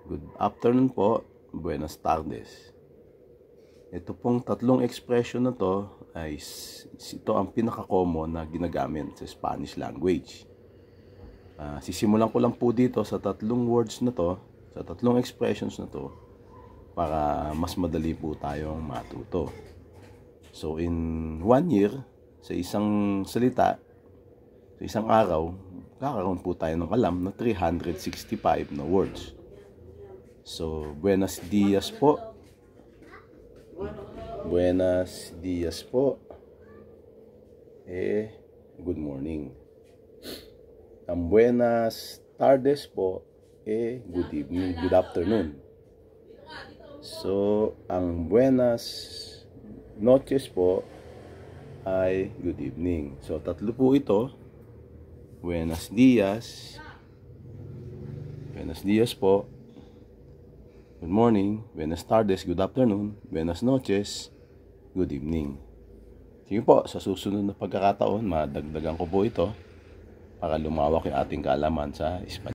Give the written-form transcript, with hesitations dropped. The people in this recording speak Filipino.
good afternoon po, buenas tardes. Ito pong tatlong expression na to ay ito ang pinaka-common na ginagamit sa Spanish language. Sisimulan ko lang po dito sa tatlong words na to, sa tatlong expressions na to, para mas madali po tayong matuto. So in 1 year, sa isang salita, sa isang araw, kakaroon po tayo ng alam na 365 na words. So, buenos dias po. Buenos dias po. Good morning. Ang buenas tardes po, good evening, good afternoon. So, ang buenas noches po ay good evening. So, tatlo po ito. Buenos dias. Buenos dias po. Good morning, buenas tardes, good afternoon, buenas noches, good evening. Sige po, sa susunod na pagkakataon, madagdagan ko po ito para lumawak yung ating kaalaman sa Espanyol.